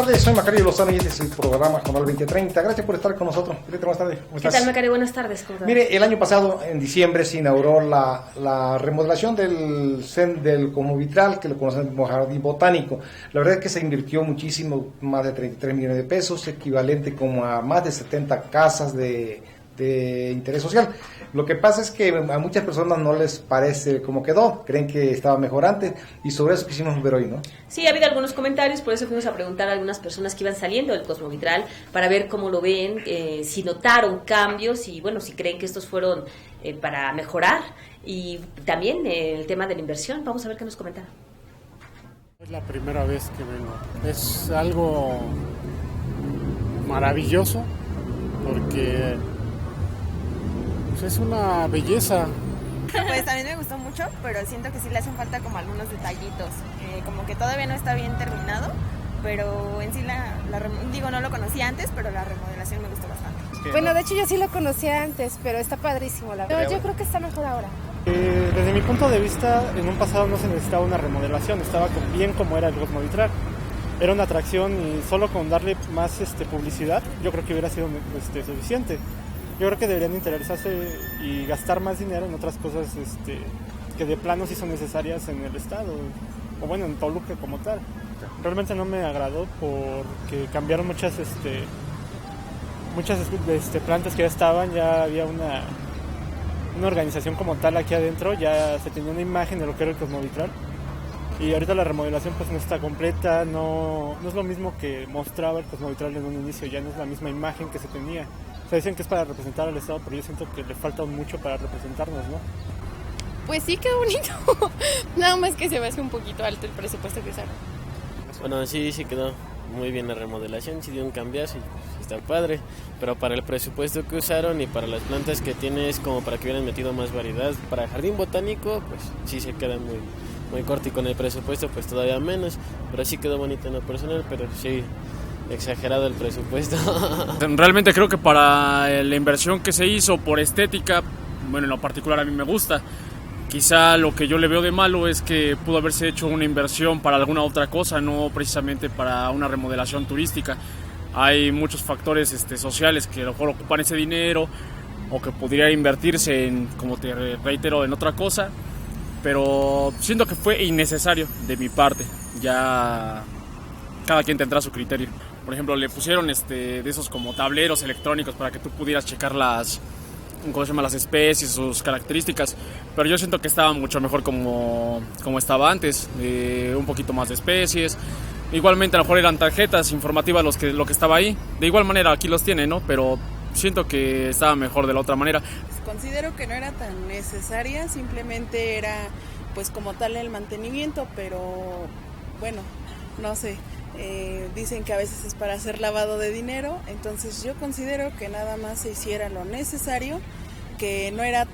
tardes, soy Macario Lozano y este es el programa Jornal 2030. Gracias por estar con nosotros. Buenas tardes. ¿Cómo estás? ¿Qué tal, Macario? Buenas tardes. ¿Cómo estás? Mire, el año pasado, en diciembre, se inauguró la remodelación del Comovitral, que lo conocemos como Jardín Botánico. La verdad es que se invirtió muchísimo, más de 33 millones de pesos, equivalente como a más de 70 casas de interés social. Lo que pasa es que a muchas personas no les parece cómo quedó, creen que estaba mejor antes, y sobre eso quisimos ver hoy, ¿no? Sí, ha habido algunos comentarios, por eso fuimos a preguntar a algunas personas que iban saliendo del Cosmovitral para ver cómo lo ven, si notaron cambios y bueno, si creen que estos fueron para mejorar, y también el tema de la inversión. Vamos a ver qué nos comentaron. Es la primera vez que vengo. Es algo maravilloso porque es una belleza. Pues a mí me gustó mucho, pero siento que sí le hacen falta como algunos detallitos, como que todavía no está bien terminado, pero en sí digo, no lo conocía antes, pero la remodelación me gustó bastante. Bueno, de hecho yo sí lo conocía antes, pero está padrísimo, la verdad. Yo creo que está mejor ahora. Desde mi punto de vista, en un pasado no se necesitaba una remodelación, estaba bien como era el Cosmovitral. Era una atracción y solo con darle más publicidad, yo creo que hubiera sido suficiente. Yo creo que deberían interesarse y gastar más dinero en otras cosas que de plano sí son necesarias en el estado, o bueno, en Toluca como tal. Realmente no me agradó porque cambiaron muchas plantas que ya estaban, ya había una organización como tal aquí adentro, ya se tenía una imagen de lo que era el Cosmovitral. Y ahorita la remodelación pues no está completa, no es lo mismo que mostraba el Cosmovitral en un inicio, ya no es la misma imagen que se tenía. O sea, dicen que es para representar al Estado, pero yo siento que le falta mucho para representarnos, ¿no? Pues sí, qué bonito. Nada más que se me hace un poquito alto el presupuesto que usaron. Bueno, sí quedó muy bien la remodelación, sí dio un cambiazo y está padre, pero para el presupuesto que usaron y para las plantas que tiene es como para que hubieran metido más variedad. Para el jardín botánico, pues sí se queda muy corto y con el presupuesto pues todavía menos, pero sí quedó bonito en lo personal, pero sí exagerado el presupuesto. Realmente creo que para la inversión que se hizo por estética, bueno, en lo particular a mí me gusta. Quizá lo que yo le veo de malo es que pudo haberse hecho una inversión para alguna otra cosa, no precisamente para una remodelación turística. Hay muchos factores sociales que a lo mejor ocupan ese dinero o que podría invertirse en, como te reitero, en otra cosa, pero siento que fue innecesario de mi parte. Ya cada quien tendrá su criterio. Por ejemplo, le pusieron de esos como tableros electrónicos para que tú pudieras checar las especies, sus características, pero yo siento que estaba mucho mejor como estaba antes, un poquito más de especies. Igualmente a lo mejor eran tarjetas informativas lo que estaba ahí, de igual manera aquí los tiene, ¿no? Pero siento que estaba mejor de la otra manera. Considero que no era tan necesaria, simplemente era pues como tal el mantenimiento, pero bueno, no sé. Dicen que a veces es para hacer lavado de dinero, entonces yo considero que nada más se hiciera lo necesario, que no era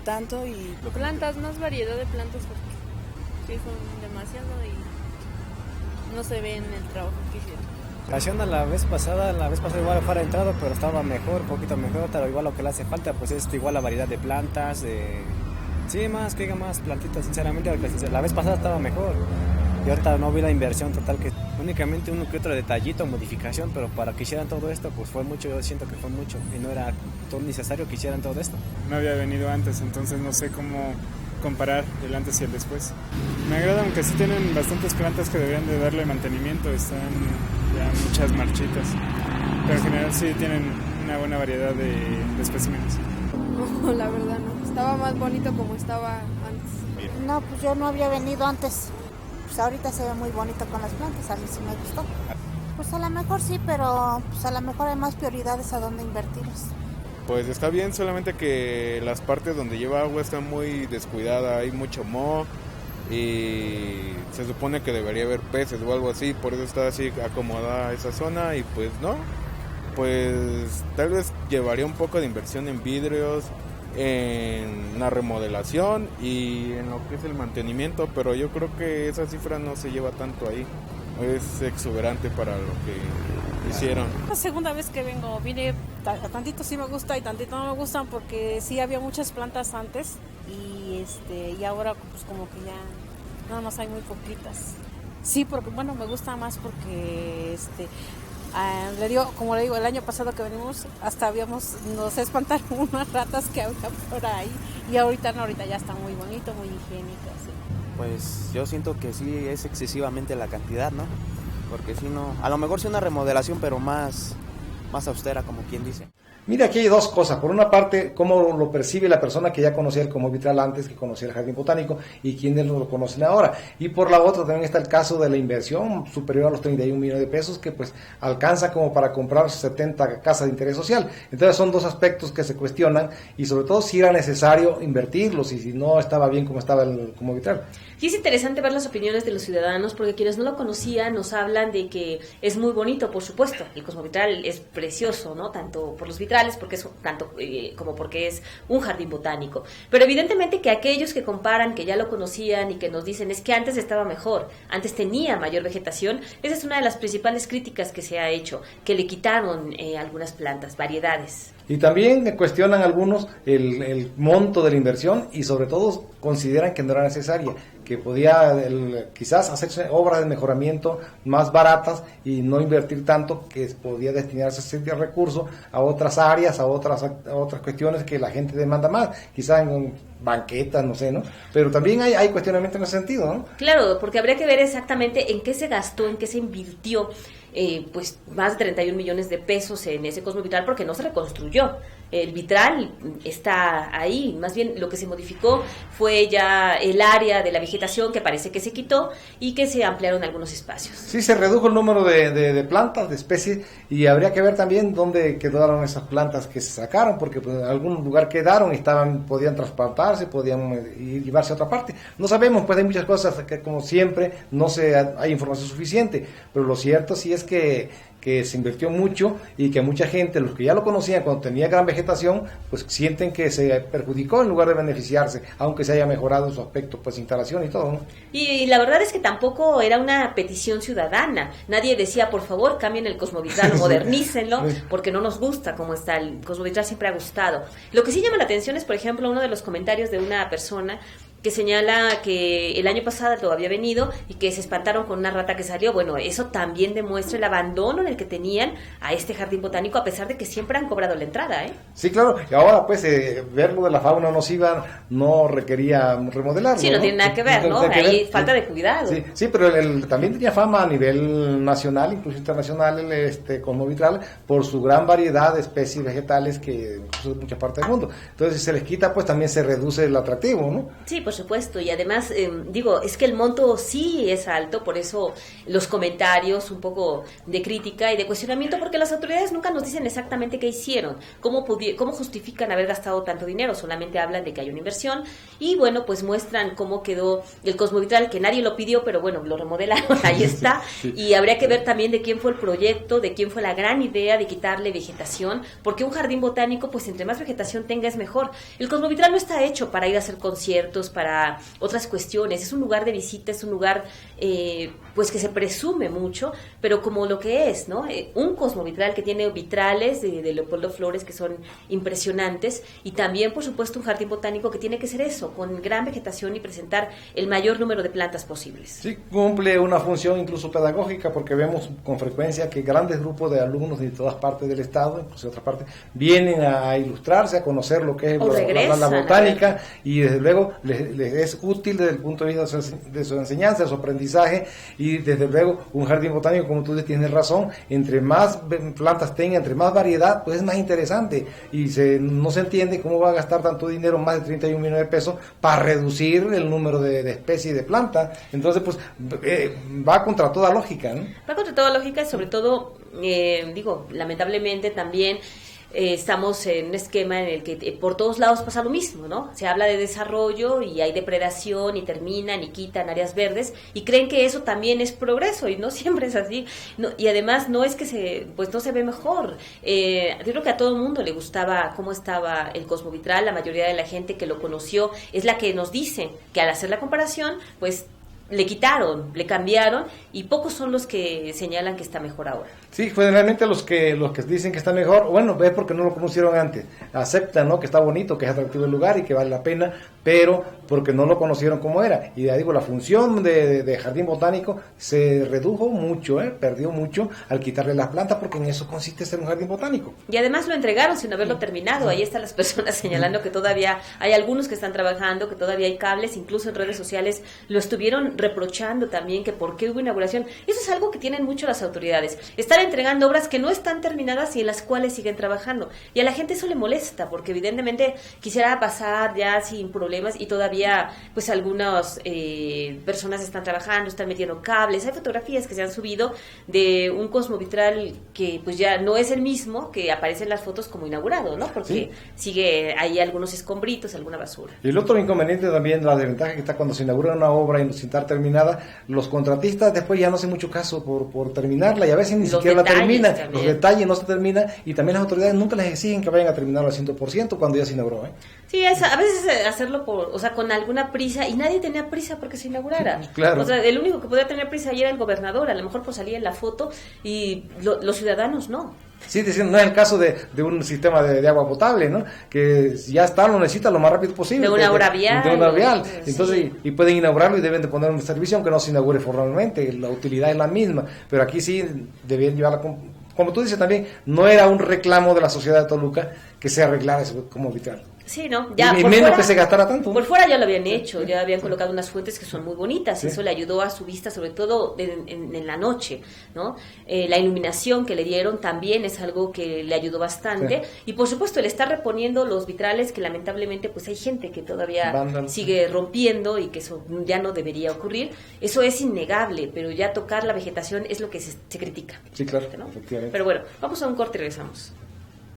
tanto y... Plantas, más variedad de plantas porque sí son demasiado y no se ve en el trabajo que hicieron. En relación a la vez pasada igual fuera entrado, pero estaba mejor, un poquito mejor, pero igual lo que le hace falta pues es igual la variedad de plantas, sí, más plantitas, sinceramente, la vez pasada estaba mejor. Y ahorita no vi la inversión total, que únicamente uno que otro detallito, modificación, pero para que hicieran todo esto, pues fue mucho, yo siento que fue mucho, y no era todo necesario que hicieran todo esto. No había venido antes, entonces no sé cómo comparar el antes y el después. Me agrada, aunque sí tienen bastantes plantas que deberían de darle mantenimiento, están ya muchas marchitas, pero en general sí tienen una buena variedad de especímenes. No, la verdad no, estaba más bonito como estaba antes. No, pues yo no había venido antes. Pues ahorita se ve muy bonito con las plantas, a mí sí me gustó. Pues a lo mejor sí, pero pues a lo mejor hay más prioridades a dónde invertirlas. Pues está bien, solamente que las partes donde lleva agua están muy descuidadas, hay mucho moho y se supone que debería haber peces o algo así, por eso está así acomodada esa zona y pues no, pues tal vez llevaría un poco de inversión en vidrios, en la remodelación y en lo que es el mantenimiento, pero yo creo que esa cifra no se lleva tanto ahí, es exuberante para lo que hicieron. La segunda vez que vengo, vine, tantito sí me gusta y tantito no me gustan porque sí había muchas plantas antes y ahora pues como que ya nada más hay muy poquitas. Sí, porque bueno, me gusta más porque le digo, como le digo, el año pasado que venimos hasta nos espantaron unas ratas que había por ahí y ahorita ya está muy bonito, muy higiénico, sí. Pues yo siento que sí es excesivamente la cantidad, ¿no? Porque si no, a lo mejor sí una remodelación, pero más austera, como quien dice. Mira, aquí hay dos cosas. Por una parte, cómo lo percibe la persona que ya conocía el Cosmovitral antes, que conocía el Jardín Botánico, y quienes lo conocen ahora. Y por la otra también está el caso de la inversión superior a los 31 millones de pesos, que pues alcanza como para comprar 70 casas de interés social. Entonces son dos aspectos que se cuestionan, y sobre todo si era necesario invertirlos, y si no estaba bien como estaba el Cosmovitral. Sí, es interesante ver las opiniones de los ciudadanos, porque quienes no lo conocían nos hablan de que es muy bonito, por supuesto. El Cosmovitral es precioso, ¿no? Tanto por los vitrales, porque es como porque es un jardín botánico. Pero evidentemente que aquellos que comparan, que ya lo conocían y que nos dicen es que antes estaba mejor, antes tenía mayor vegetación, esa es una de las principales críticas que se ha hecho, que le quitaron algunas plantas, variedades. Y también cuestionan algunos el monto de la inversión y sobre todo consideran que no era necesaria, que podía quizás hacerse obras de mejoramiento más baratas y no invertir tanto, que podía destinarse ese recurso a otras áreas, a otras cuestiones que la gente demanda más, quizás en banquetas, no sé, ¿no? Pero también hay cuestionamiento en ese sentido, ¿no? Claro, porque habría que ver exactamente en qué se gastó, en qué se invirtió, pues más de 31 millones de pesos en ese Cosmovitral, porque no se reconstruyó. El vitral está ahí, más bien lo que se modificó fue ya el área de la vegetación, que parece que se quitó, y que se ampliaron algunos espacios. Sí, se redujo el número de plantas, de especies, y habría que ver también dónde quedaron esas plantas que se sacaron, porque pues, en algún lugar quedaron y podían trasplantarse, podían llevarse a otra parte. No sabemos, pues hay muchas cosas que como siempre no hay información suficiente, pero lo cierto sí es que se invirtió mucho y que mucha gente, los que ya lo conocían cuando tenía gran vegetación, pues sienten que se perjudicó en lugar de beneficiarse, aunque se haya mejorado su aspecto, pues instalación y todo, ¿no? Y la verdad es que tampoco era una petición ciudadana. Nadie decía, por favor, cambien el Cosmovitral, modernícenlo, porque no nos gusta como está. El Cosmovitral siempre ha gustado. Lo que sí llama la atención es, por ejemplo, uno de los comentarios de una persona que señala que el año pasado había venido y que se espantaron con una rata que salió. Bueno, eso también demuestra el abandono en el que tenían a este jardín botánico, a pesar de que siempre han cobrado la entrada, ¿eh? Sí, claro, y ahora pues ver lo de la fauna nociva no requería remodelarlo. Sí, no tiene nada que ver, ¿no? Hay falta de cuidado. Sí, pero también tenía fama a nivel nacional, incluso internacional, el Cosmovitral, por su gran variedad de especies vegetales que incluso en muchas partes del mundo. Entonces, si se les quita, pues también se reduce el atractivo, ¿no? Sí, por supuesto, y además, es que el monto sí es alto, por eso los comentarios un poco de crítica y de cuestionamiento, porque las autoridades nunca nos dicen exactamente qué hicieron, cómo justifican haber gastado tanto dinero, solamente hablan de que hay una inversión, y bueno, pues muestran cómo quedó el Cosmovitral, que nadie lo pidió, pero bueno, lo remodelaron, ahí está, y habría que ver también de quién fue el proyecto, de quién fue la gran idea de quitarle vegetación, porque un jardín botánico, pues entre más vegetación tenga es mejor. El Cosmovitral no está hecho para ir a hacer conciertos, para otras cuestiones, es un lugar de visita, es un lugar pues que se presume mucho, pero como lo que es, ¿no? Un Cosmovitral que tiene vitrales de Leopoldo Flores que son impresionantes, y también por supuesto un jardín botánico que tiene que ser eso, con gran vegetación y presentar el mayor número de plantas posibles. Sí, cumple una función incluso pedagógica, porque vemos con frecuencia que grandes grupos de alumnos de todas partes del estado, incluso de otras partes, vienen a ilustrarse, a conocer lo que es la botánica, y desde luego les es útil desde el punto de vista de su enseñanza, de su aprendizaje, y desde luego un jardín botánico, como tú tienes razón, entre más plantas tenga, entre más variedad, pues es más interesante, y no se entiende cómo va a gastar tanto dinero, más de 31 millones de pesos, para reducir el número de especies de plantas. Entonces pues va contra toda lógica, ¿no? Va contra toda lógica, y sobre todo lamentablemente también estamos en un esquema en el que por todos lados pasa lo mismo, ¿no? Se habla de desarrollo y hay depredación y terminan y quitan áreas verdes y creen que eso también es progreso, y no siempre es así. No, y además no es que no se ve mejor. Yo creo que a todo el mundo le gustaba cómo estaba el Cosmovitral. La mayoría de la gente que lo conoció es la que nos dice que al hacer la comparación, pues le quitaron, le cambiaron, y pocos son los que señalan que está mejor ahora. Sí, generalmente los que dicen que está mejor, bueno, es porque no lo conocieron antes, aceptan, ¿no?, que está bonito, que es atractivo el lugar y que vale la pena, pero porque no lo conocieron como era. Y ya digo, la función de jardín botánico se redujo mucho, perdió mucho al quitarle las plantas, porque en eso consiste ser un jardín botánico. Y además lo entregaron sin haberlo terminado. Ahí están las personas señalando que todavía hay algunos que están trabajando, que todavía hay cables, incluso en redes sociales lo estuvieron reprochando también, que por qué hubo inauguración. Eso es algo que tienen mucho las autoridades, estar entregando obras que no están terminadas y en las cuales siguen trabajando. Y a la gente eso le molesta, porque evidentemente quisiera pasar ya sin problemas, y todavía pues algunas personas están trabajando, están metiendo cables. Hay fotografías que se han subido de un cosmovitral que pues ya no es el mismo que aparece en las fotos como inaugurado, ¿no? Porque sigue ahí algunos escombritos, alguna basura. Y el otro inconveniente también, la desventaja que está cuando se inaugura una obra y sin estar terminada, los contratistas después ya no hacen mucho caso por terminarla, y a veces ni siquiera la terminan, los detalles no se terminan, y también las autoridades nunca les exigen que vayan a terminarlo al 100% cuando ya se inauguró. Sí, a veces hacerlo con alguna prisa, y nadie tenía prisa porque se inaugurara. Claro. O sea, el único que podía tener prisa ahí era el gobernador, a lo mejor pues salía en la foto, y los ciudadanos no. Sí, diciendo, no es el caso de un sistema de agua potable, ¿no?, que ya está, lo necesita lo más rápido posible. De una obra vial. De una vial. Entonces, y pueden inaugurarlo y deben de poner un servicio, aunque no se inaugure formalmente, la utilidad es la misma, pero aquí sí debían llevarla, como tú dices también, no era un reclamo de la sociedad de Toluca que se arreglara eso como vital. Sí, ¿no? Ya, y menos fuera, que se gastara tanto. Por fuera ya lo habían hecho, ya habían colocado unas fuentes que son muy bonitas, eso le ayudó a su vista, sobre todo en la noche, ¿no? La iluminación que le dieron también es algo que le ayudó bastante, y por supuesto el estar reponiendo los vitrales, que lamentablemente pues hay gente que todavía sigue rompiendo, y que eso ya no debería ocurrir. Eso es innegable, pero ya tocar la vegetación es lo que se critica. Sí, claro, ¿no? Pero bueno, vamos a un corte y regresamos.